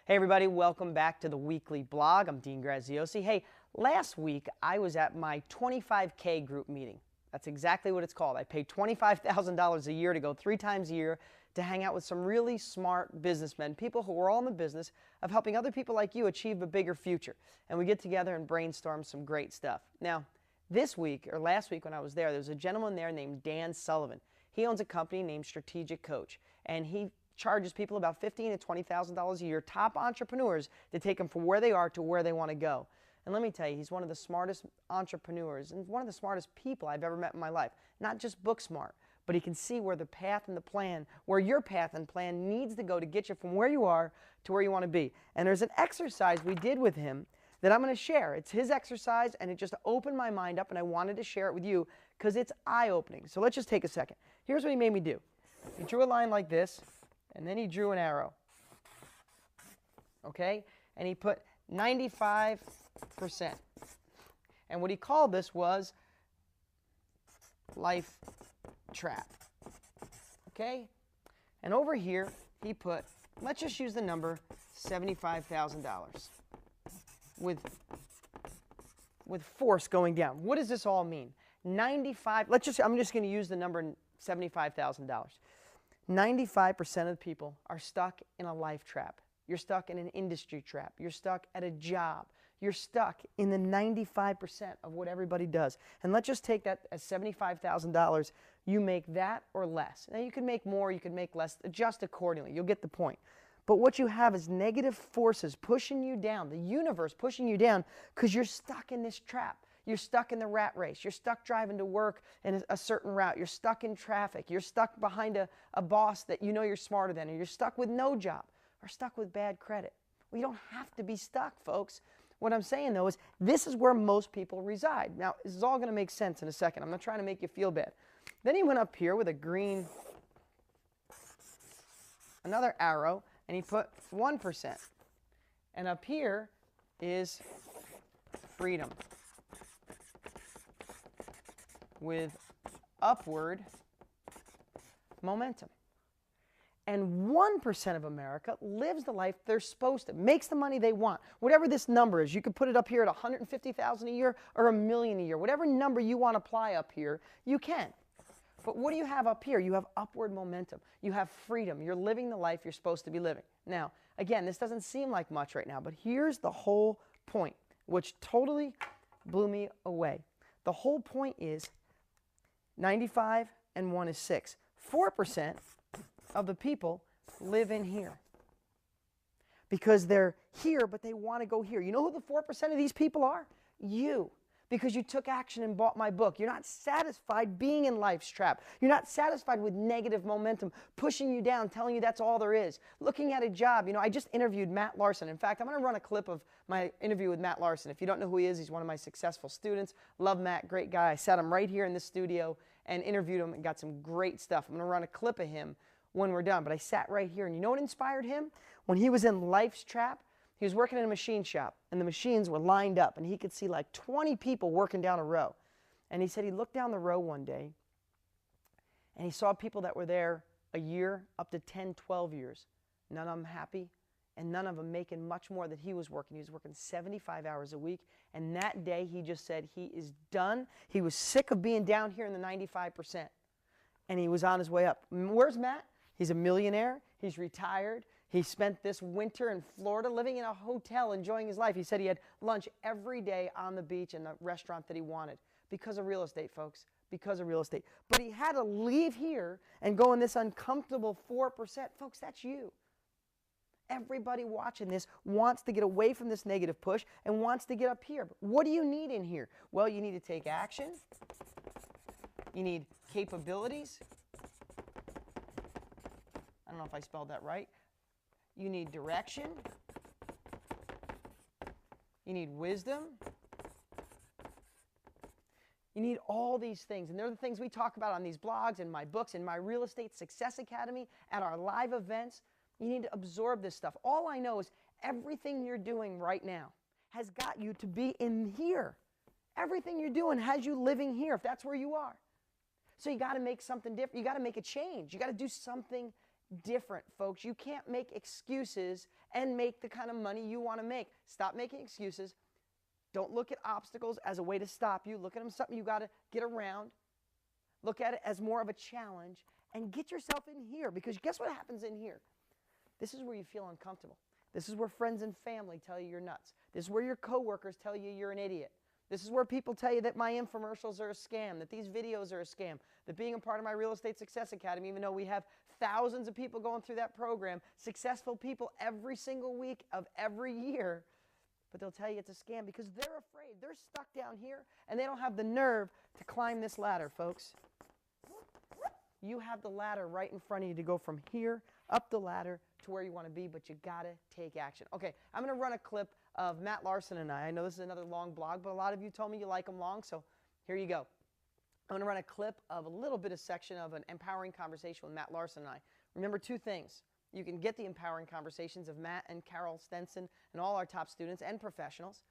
Hey everybody, welcome back to the weekly blog. I'm Dean Graziosi. Hey, last week I was at my 25K group meeting. That's exactly what it's called. I pay $25,000 a year to go 3 times a year to hang out with some really smart businessmen, people who are all in the business of helping other people like you achieve a bigger future. And we get together and brainstorm some great stuff. Now, this week, or last week when I was there was a gentleman there named Dan Sullivan. He owns a company named Strategic Coach, and he charges people about $15,000 to $20,000 a year, top entrepreneurs, to take them from where they are to where they want to go. And let me tell you, he's one of the smartest entrepreneurs and one of the smartest people I've ever met in my life. Not just book smart, but he can see where the path and the plan, where your path and plan needs to go to get you from where you are to where you want to be. And there's an exercise we did with him that I'm going to share. It's his exercise, and it just opened my mind up, and I wanted to share it with you because it's eye-opening. So let's just take a second. Here's what he made me do. He drew a line like this, and then he drew an arrow. Okay? And he put 95%. And what he called this was life trap. Okay? And over here, he put, let's just use the number $75,000 with force going down. What does this all mean? I'm just going to use the number $75,000. 95% of the people are stuck in a life trap. You're stuck in an industry trap. You're stuck at a job. You're stuck in the 95% of what everybody does. And let's just take that as $75,000. You make that or less. Now you can make more, you can make less, adjust accordingly. You'll get the point. But what you have is negative forces pushing you down, the universe pushing you down because you're stuck in this trap. You're stuck in the rat race. You're stuck driving to work in a certain route. You're stuck in traffic. You're stuck behind a boss that you know you're smarter than, or you're stuck with no job, or stuck with bad credit. Well, you don't have to be stuck, folks. What I'm saying, though, is this is where most people reside. Now, this is all going to make sense in a second. I'm not trying to make you feel bad. Then he went up here with another arrow, and he put 1%. And up here is freedom with upward momentum. And 1% of America lives the life they're supposed to, makes the money they want. Whatever this number is, you could put it up here at $150,000 a year or $1 million a year. Whatever number you want to apply up here, you can. But what do you have up here? You have upward momentum. You have freedom. You're living the life you're supposed to be living. Now, again, this doesn't seem like much right now, but here's the whole point, which totally blew me away. The whole point is 95 and 1 is 6. 4% of the people live in here because they're here, but they want to go here. You know who the 4% of these people are? You. Because you took action and bought my book. You're not satisfied being in life's trap. You're not satisfied with negative momentum, pushing you down, telling you that's all there is. Looking at a job. You know, I just interviewed Matt Larson. In fact, I'm going to run a clip of my interview with Matt Larson. If you don't know who he is, he's one of my successful students. Love Matt, great guy. I sat him right here in this studio and interviewed him and got some great stuff. I'm going to run a clip of him when we're done. But I sat right here, and you know what inspired him? When he was in life's trap, he was working in a machine shop, and the machines were lined up, and he could see like 20 people working down a row. And he said he looked down the row one day, and he saw people that were there a year, up to 10, 12 years. None of them happy, and none of them making much more than he was working. He was working 75 hours a week, and that day he just said he is done. He was sick of being down here in the 95%, and he was on his way up. Where's Matt? He's a millionaire. He's retired. He spent this winter in Florida living in a hotel, enjoying his life. He said he had lunch every day on the beach in the restaurant that he wanted because of real estate, folks, because of real estate. But he had to leave here and go in this uncomfortable 4%. Folks, that's you. Everybody watching this wants to get away from this negative push and wants to get up here. But what do you need in here? Well, you need to take action. You need capabilities. I don't know if I spelled that right. You need direction. You need wisdom. You need all these things. And they're the things we talk about on these blogs, in my books, in my Real Estate Success Academy, at our live events. You need to absorb this stuff. All I know is everything you're doing right now has got you to be in here. Everything you're doing has you living here, if that's where you are. So you got to make something different. You got to make a change. You got to do something different, folks. You can't make excuses and make the kind of money you want to make. Stop making excuses. Don't look at obstacles as a way to stop you. Look at them as something you got to get around. Look at it as more of a challenge, and get yourself in here, because guess what happens in here? This is where you feel uncomfortable. This is where friends and family tell you you're nuts. This is where your coworkers tell you you're an idiot. This is where people tell you that my infomercials are a scam, that these videos are a scam, that being a part of my Real Estate Success Academy, even though we have thousands of people going through that program, successful people every single week of every year, but they'll tell you it's a scam because they're afraid. They're stuck down here, and they don't have the nerve to climb this ladder, folks. You have the ladder right in front of you to go from here up the ladder to where you want to be, but you got to take action. Okay, I'm going to run a clip of Matt Larson and I know this is another long blog, but a lot of you told me you like them long, so here you go. I'm going to run a clip of a little bit of section of an empowering conversation with Matt Larson and I. Remember two things. You can get the empowering conversations of Matt and Carol Stenson and all our top students and professionals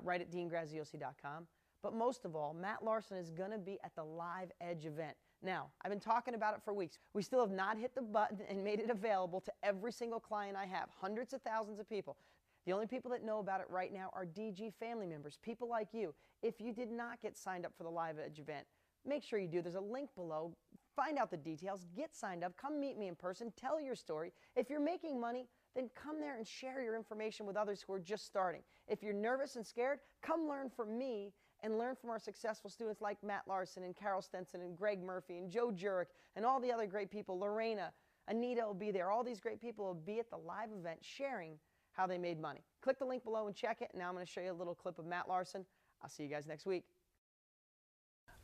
right at deangraziosi.com. But most of all, Matt Larson is going to be at the Live Edge event. Now, I've been talking about it for weeks. We still have not hit the button and made it available to every single client I have, hundreds of thousands of people. The only people that know about it right now are DG family members, people like you. If you did not get signed up for the Live Edge event, make sure you do. There's a link below. Find out the details. Get signed up. Come meet me in person. Tell your story. If you're making money, then come there and share your information with others who are just starting. If you're nervous and scared, come learn from me and learn from our successful students like Matt Larson and Carol Stenson and Greg Murphy and Joe Jurek and all the other great people. Lorena, Anita will be there. All these great people will be at the live event sharing how they made money. Click the link below and check it. Now I'm going to show you a little clip of Matt Larson. I'll see you guys next week.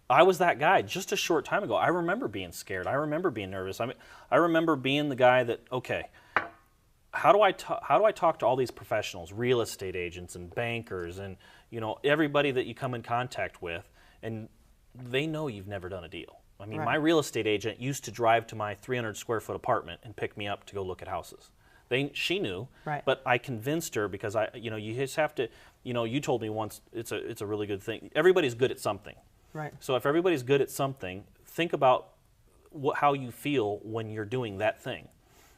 I was that guy just a short time ago. I remember being scared. I remember being nervous. I remember being the guy that, okay, how do I talk to all these professionals, real estate agents and bankers and, you know, everybody that you come in contact with, and they know you've never done a deal. I mean, my real estate agent used to drive to my 300 square foot apartment and pick me up to go look at houses. She knew, but I convinced her because you just have to, you told me once, it's a really good thing. Everybody's good at something. Right. So if everybody's good at something, think about how you feel when you're doing that thing,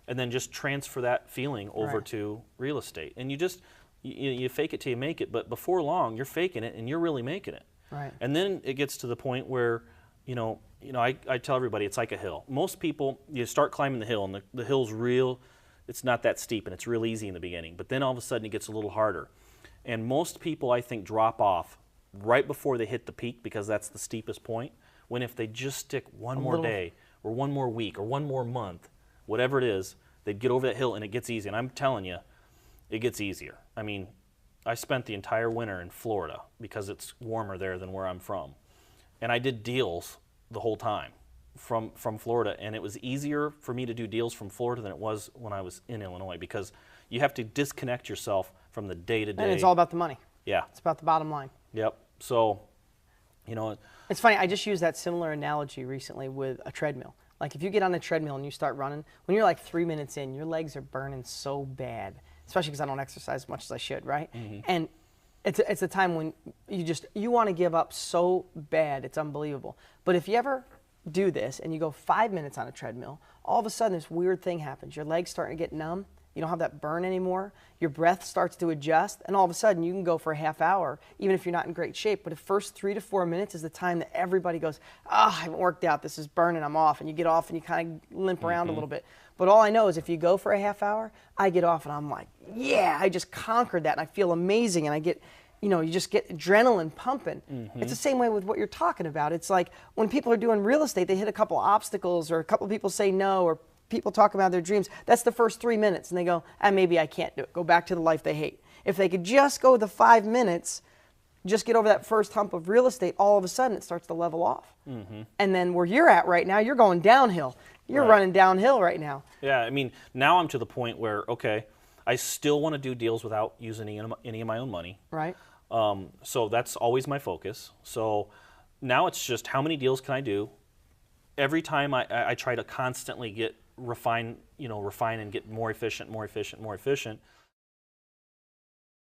and then just transfer that feeling over to real estate. And you fake it till you make it, but before long, you're faking it and you're really making it. Right. And then it gets to the point where, I tell everybody it's like a hill. Most people, you start climbing the hill, and the hill's real. It's not that steep, and it's real easy in the beginning. But then all of a sudden, it gets a little harder. And most people, I think, drop off right before they hit the peak because that's the steepest point, when if they just stick one more day or one more week or one more month, whatever it is, they'd get over that hill and it gets easy. And I'm telling you, it gets easier. I mean, I spent the entire winter in Florida because it's warmer there than where I'm from. And I did deals the whole time from Florida, and it was easier for me to do deals from Florida than it was when I was in Illinois, because you have to disconnect yourself from the day-to-day. And it's all about the money. Yeah. It's about the bottom line. Yep. So, it's funny, I just used that similar analogy recently with a treadmill. Like if you get on a treadmill and you start running, when you're like 3 minutes in, your legs are burning so bad, especially because I don't exercise as much as I should, right? Mm-hmm. And it's a time when you want to give up so bad, it's unbelievable. But if you ever do this and you go 5 minutes on a treadmill, all of a sudden this weird thing happens. Your legs starting to get numb. You don't have that burn anymore. Your breath starts to adjust, and all of a sudden you can go for a half hour, even if you're not in great shape. But the first 3 to 4 minutes is the time that everybody goes, I haven't worked out, this is burning, I'm off. And you get off and you kind of limp around a little bit. But all I know is if you go for a half hour, I get off and I'm like, yeah, I just conquered that, and I feel amazing, and I get, you just get adrenaline pumping. Mm-hmm. It's the same way with what you're talking about. It's like when people are doing real estate, they hit a couple obstacles, or a couple people say no, or people talk about their dreams. That's the first 3 minutes, and they go, maybe I can't do it. Go back to the life they hate. If they could just go the 5 minutes, just get over that first hump of real estate, all of a sudden it starts to level off. Mm-hmm. And then where you're at right now, you're going downhill. You're running downhill right now. Yeah, I mean, now I'm to the point where, okay, I still want to do deals without using any of my own money. Right. So that's always my focus. So now it's just how many deals can I do? Every time I try to constantly refine and get more efficient.